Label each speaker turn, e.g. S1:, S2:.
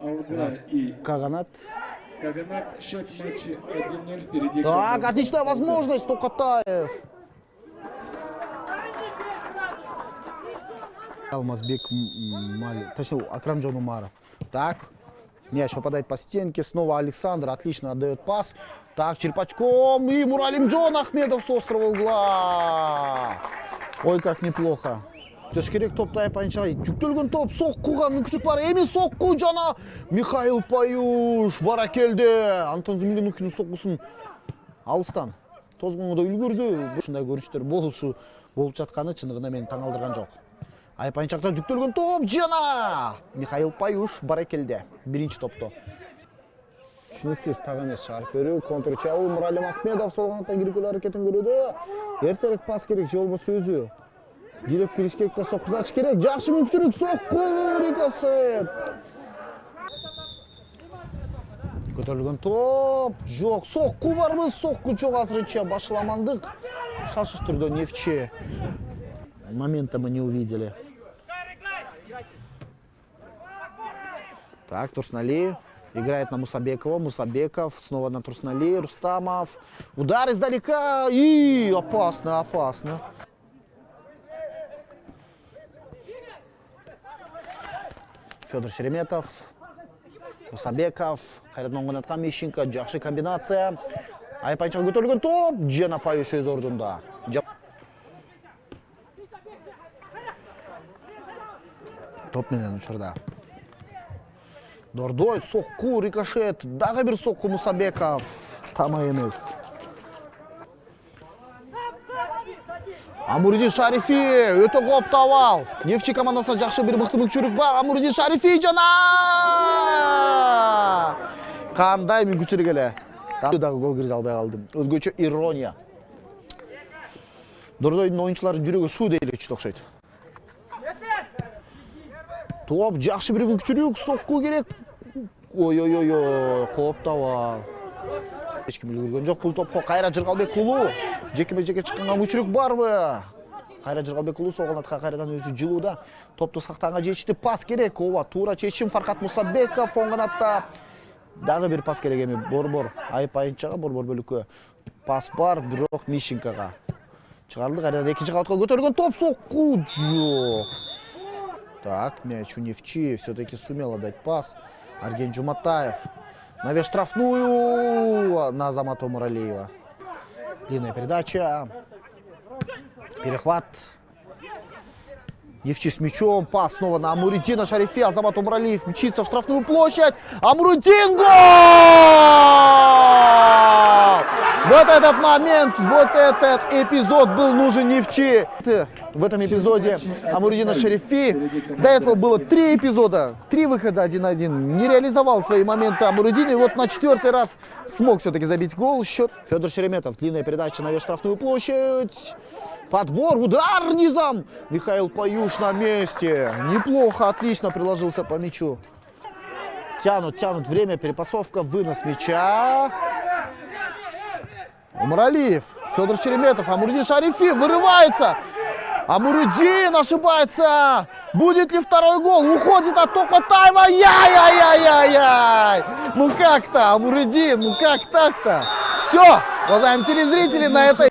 S1: Алга и
S2: Каганат.
S1: Каганат. Счет матча 1-0 впереди.
S2: Так, отличная возможность, Токатаев. Алмазбек точнее, Акрамджон Умаров. Так, мяч попадает по стенке, снова Александр отлично отдает пас. Так, черпачком и Муралимджон Ахмедов с острого угла. Ой, как неплохо. Төшкерек топтай панчай. Жүктөлгөн топ, соққуға мүмкіншілік бар. Эми соққу жана Михаил Паюш баракелде. Антон Зумилиновтың соққусын алыстан тозғонго да үлгүрдү. Ушундай көрүнүштөр болуп жатканы чындыгында мени таң алдырган жок. Айпанчакта жүктөлгөн топ жана Михаил Паюш баракелде. Биринчи топто. Түшүнүксүз так эмес чыгарып берүү. Контр чабуу Муралим Ахмедов сол канаттан киргизүү аракетин көрүүдө. Эртерээк пас керек, же болбосо өзү жиреп киришкекте соккузач керек. Жакшы мүмкүнчүлүк, сокку, рикошет. Көтөрүлгөн топ. Жок, сокку барбы? Сокку жок азырынча. Башламандык. Шашыш түрдө Нефчи. Момента мы не увидели. Так, Турсунали играет на Мусабекова. Мусабеков снова на Турсунали. Рустамов. Удар издалека. И опасно, опасно. Федор Шереметов. Мусабеков. Кайрадан оңгонаткан Мищенко. Жакшы комбинация. Айпанчага көтөрүлгөн топ. Жана Паюш өз ордунда. Топ менен учурда. Дордой, сокку, рикошет. Дагы бир сокку Мусабеков. Тама эмес. Амуридин Шарифи өтө кооптуу абал. Нефчи командасына жакшы бир мыкты мүмкүнчүлүк бар. Амуридин Шарифи жана кандай мүмкүнчүлүк эле. Дагы гол киргизе албай калдым. Өзгөчө ирония. Дордойдун оюнчулары жүрөгү суу дейлечү окшойт. Топ, жакшы бир мүмкүнчүлүк, сокку керек. Ой-ой-ой, кооптуу абал. Эч ким үлгүргөн жок бул топко. Кайра Жыргалбек уулу жеке-жеке чыкканга мүмкүнчүлүк барбы? Кайра Жыргалбек уулу сол канатка кайрадан өзү жылууда. Топту сактаганга жетишти. Пас керек. Ооба, туура чечим. Фаркат Мусабеков оң канатта. Дагы бир пас керек эми. Борбор Айпайынчага, Борбор бөлүккө. Пас бар, бирок Мищенкага. Чыгарылды. Кайрадан экинчи кабатка көтөргөн топ, сокку жок. Так, мяч у Нефчи все-таки сумел отдать пас. Арген Жуматаев. Навес штрафную на Азамата Умаралиева. Длинная передача. Перехват. Нефчи с мячом. Пас снова на Амуридина Шарифи. Азамат Умаралиев мчится в штрафную площадь. Амуридин, гол! Вот этот момент, вот этот эпизод был нужен Нефчи. В этом эпизоде Амуридина Шарифи. До этого было 3 эпизода, 3 выхода 1-1. Не реализовал свои моменты Амуридин. И вот на 4-й раз смог все-таки забить гол. Счет. Федор Шереметов. Длинная передача на штрафную площадь. Подбор, удар низом. Михаил Паюш на месте. Неплохо, отлично приложился по мячу. Тянут время, перепасовка, вынос мяча. Умаралиев, Федор Шереметов, Амуридин Шарифи вырывается. Амуридин ошибается. Будет ли второй гол? Уходит от Токатаева. Яй-яй-яй-яй-яй. Ну как-то, Амуридин, ну как так-то? Все, уважаемые телезрители, на этой